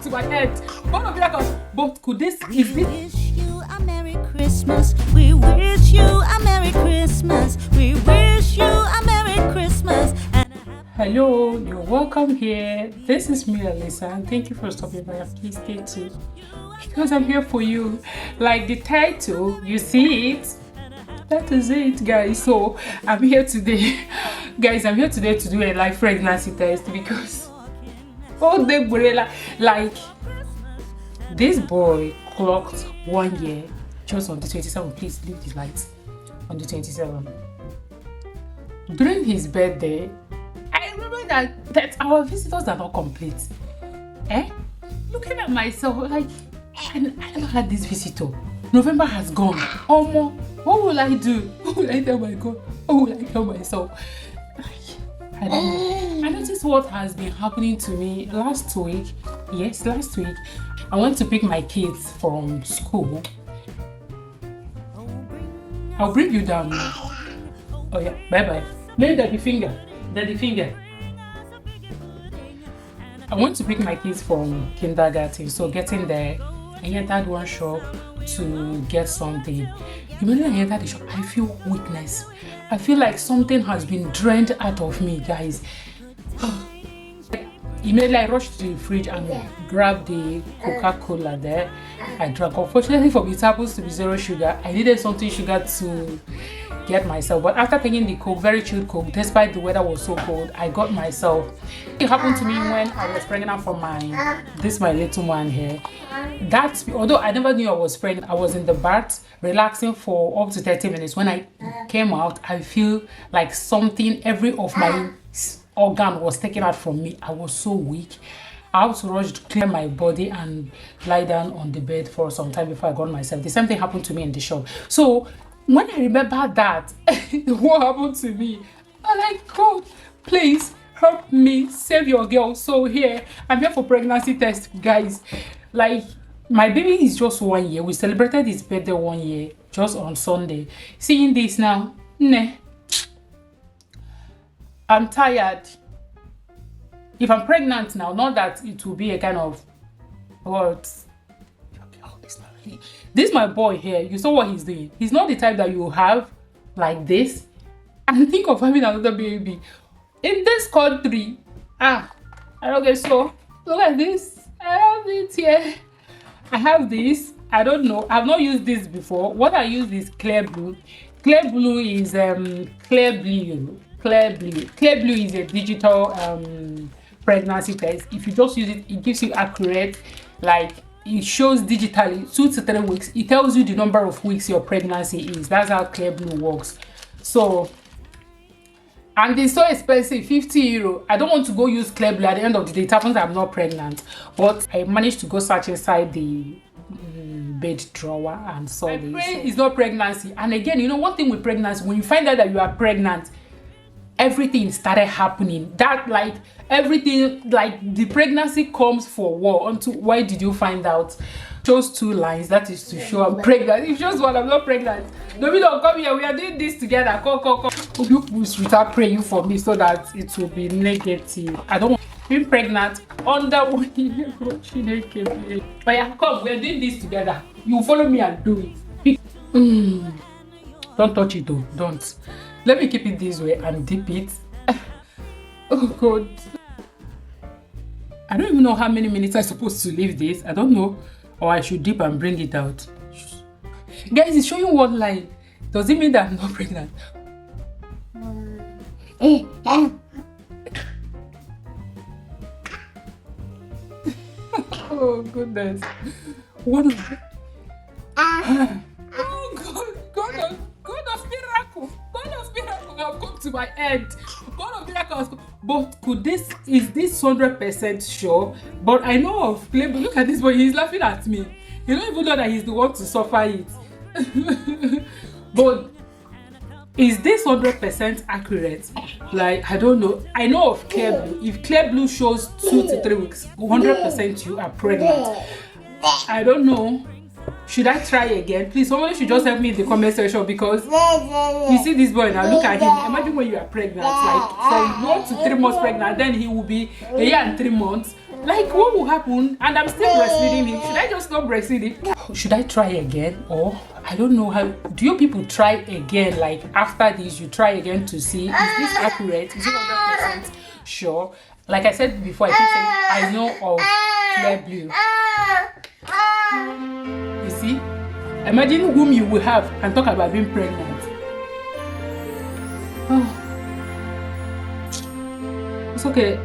to my head. God of miracles. But could this, is We this? wish you a Merry Christmas. We wish you a Merry Christmas. We wish you a Merry Christmas. And Hello, you're welcome here. This is me, Alyssa, and thank you for stopping by. Please stay tuned because I'm here for you. Like the title, you see it? That is it, guys. So I'm here today, guys. I'm here today to do a live pregnancy test because like this boy clocked 1 year just on the 27th. Please leave the lights on the 27th. During his birthday, I remember that our visitors are not complete. Looking at myself, like, I never had this visitor. November has gone. Omo, what will I do? What will I tell my God? What will I tell myself? I don't know. I noticed what has been happening to me last week. Yes, last week. I went to pick my kids from school. I'll bring you down now. Oh yeah, bye-bye. Lay daddy finger. Daddy finger. I went to pick my kids from kindergarten, so getting there, I entered one shop to get something. Immediately I entered the shop, I feel weakness. I feel like something has been drained out of me, guys. Immediately I rushed to the fridge and grabbed the Coca-Cola there. I drank. Unfortunately for me, it happens to be zero sugar. I needed something sugar to get myself, but after taking the Coke, very chilled Coke, despite the weather was so cold, I got myself. It happened to me when I was pregnant for my little one here. Although I never knew I was pregnant, I was in the bath relaxing for up to 30 minutes. When I came out, I feel like every of my organ was taken out from me. I was so weak. I had to rush to clear my body and lie down on the bed for some time before I got myself. The same thing happened to me in the shop. So when I remember that, what happened to me, I'm like, God, please help me, save your girl. So here, I'm here for pregnancy test, guys. Like, my baby is just 1 year. We celebrated his birthday 1 year just on Sunday. Seeing this now, nah. I'm tired. If I'm pregnant now, not that it will be a kind of what. This my boy here. You saw what he's doing. He's not the type that you have like this and think of having another baby in this country. I don't get so. Look at this. I have it here. I have this. I don't know. I've not used this before. What I use is Clear Blue. Clear Blue is Clear Blue. Clear Blue is a digital pregnancy test. If you just use it, it gives you accurate, like it shows digitally 2 to 3 weeks. It tells you the number of weeks your pregnancy is. That's how Clear Blue works. So, and it's so expensive, 50 euro. I don't want to go use Clear Blue at the end of the day. It happens I'm not pregnant, but I managed to go search inside the bed drawer and saw this. It's not pregnancy. And again, you know, one thing with pregnancy, when you find out that you are pregnant, everything started happening. That, like, everything, like, the pregnancy comes for war. Why did you find out? Shows 2 lines. That is to show I'm pregnant. It shows one, I'm not pregnant. No, we don't come here. We are doing this together. Come. You start praying for me so that it will be negative. I don't want being pregnant under 1 year. But yeah, come. We are doing this together. You follow me and do it. Don't touch it though. Don't. Let me keep it this way and dip it. Oh God. I don't even know how many minutes I'm supposed to leave this. I don't know. Or I should dip and bring it out. Guys, it's showing what line. Does it mean that I'm not pregnant? Oh goodness. What is it? Oh God. God of miracle. God of miracle have come to my end. God of miracles. But is this 100% sure? But I know of Clear Blue. Look at this boy, he's laughing at me. You don't even know that he's the one to suffer it. But is this 100% accurate? Like, I don't know. I know of Clear Blue. If Clear Blue shows 2 to 3 weeks, 100% you are pregnant. I don't know. Should I try again? Please, somebody should just help me in the comment section, because you see this boy now, look at him. Imagine when you are pregnant, like from 1 to 3 months pregnant, then he will be a year and 3 months. Like, what will happen? And I'm still breastfeeding him. Should I just stop breastfeeding? Should I try again? Or I don't know how. Do you people try again? Like, after this, you try again to see, is this accurate? Is it 100% sure? Like I said before, I keep saying I know of Clear Blue. You see? Imagine whom you will have and talk about being pregnant. Oh. It's okay.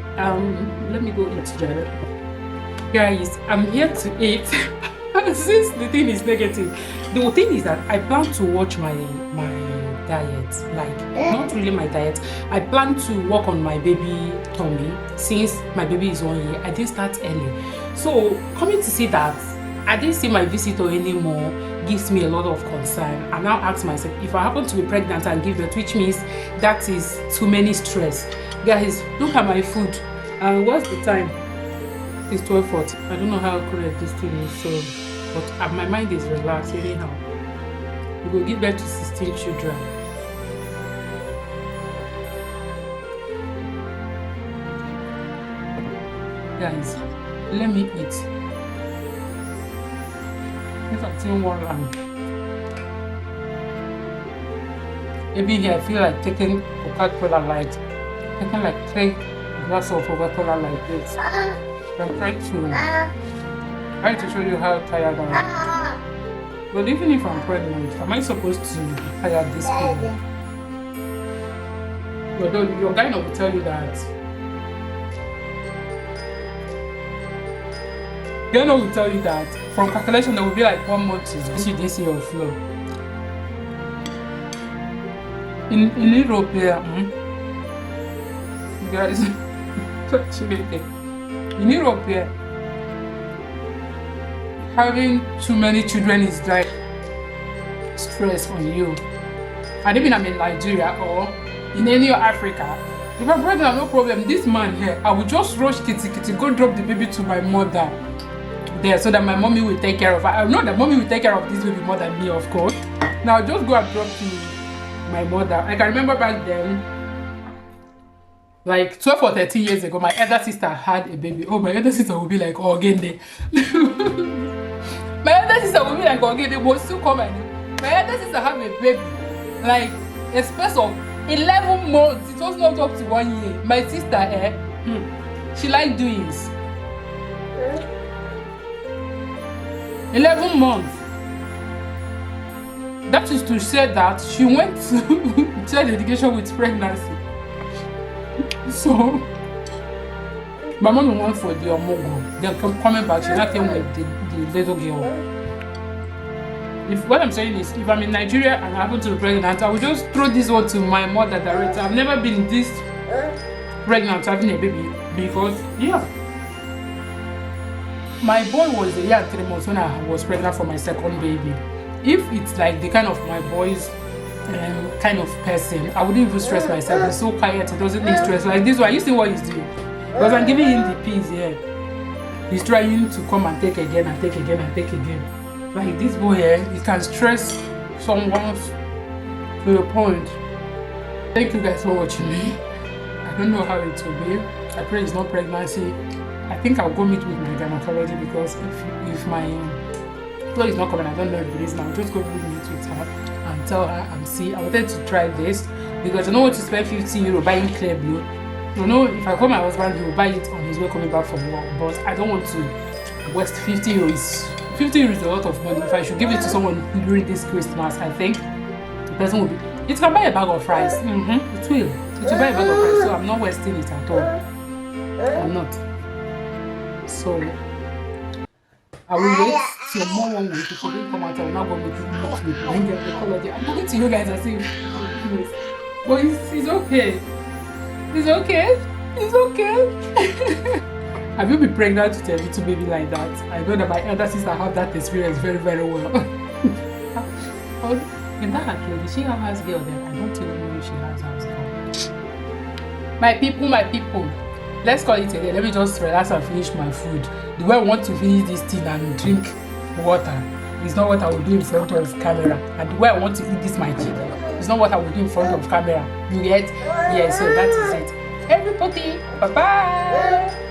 Let me go eat, Jared. Guys, I'm here to eat. Since the thing is negative, the thing is that I plan to watch my diet. Like, not really my diet. I plan to work on my baby tummy since my baby is 1 year. I didn't start early, so coming to see that I didn't see my visitor anymore gives me a lot of concern. I now ask myself, if I happen to be pregnant and give birth, which means that is too many stress. Guys, look at my food. What's the time? It's 12:40. I don't know how correct this thing is, so but my mind is relaxed anyhow. We will give birth to 16 children. Guys, let me eat. If I'm seeing one lamb, maybe here I feel like taking Coca-Cola Light, taking like 3 glasses of Coca-Cola like this. I'm trying to show you how tired I am. But even if I'm pregnant, am I supposed to be tired this period? But your guy will tell you that. Your guy will tell you that from calculation there will be like 1 month is you didn't see your flow. In Europe, guys, in Europe, having too many children is like stress on you. And even I'm in Nigeria or in any Africa, if I'm pregnant, no problem. This man here, I will just rush kitty, go drop the baby to my mother there so that my mommy will take care of her. I know that mommy will take care of this baby more than me, of course. Now just go and drop to my mother. I can remember back then, like 12 or 13 years ago, my elder sister had a baby. Oh, my elder sister will be like, oh, again day. My elder sister will be like, oh, again, they will still come and my elder sister have a baby, like a space of 11 months. It was not up to 1 year. My sister, she liked doing this. 11 months. That is to say that she went to child education with pregnancy. So, my mom went for the omogo. Then coming back, she not came with the little girl. If what I'm saying is, if I'm in Nigeria and I happen to be pregnant, I will just throw this one to my mother directly. I've never been this pregnant having a baby because, yeah. My boy was a year and 3 months when I was pregnant for my second baby. If it's like the kind of my boy's kind of person, I wouldn't even stress myself. He's so quiet, he doesn't need stress. Like this one, you see what he's doing? Because I'm giving him the peas here. He's trying to come and take again and take again and take again. Like this boy here, he can stress someone to a point. Thank you guys for watching me. I don't know how it will be. I pray it's not pregnancy. I think I'll go meet with my gynecologist because if my flow is not coming, I don't know if it is now. I'll just go meet with her and tell her and see. I wanted to try this because I don't want to spend 50 euro buying Clear Blue. You know, if I call my husband, he will buy it on his way coming back from work. But I don't want to waste 50 euros. 50 euros is a lot of money. If I should give it to someone during this Christmas, I think the person will be. It can buy a bag of rice. It will. It will buy a bag of rice. So I'm not wasting it at all. I'm not. So I will wait till more 1 week before they come out. I will not go meet with my gynecologist. I'm talking to you guys as if, but it's okay. It's okay. It's okay. Have you been pregnant with a little baby like that? I know that my elder sister had that experience very, very well. In that case, did she have house girl then? I don't even know if she has house girl. My people. Let's call it a day. Let me just relax and finish my food. The way I want to finish this thing and drink water is not what I will do in front of camera. And the way I want to eat this my chicken is not what I will do in front of camera. You get? Yeah, so that is it. Everybody, bye-bye.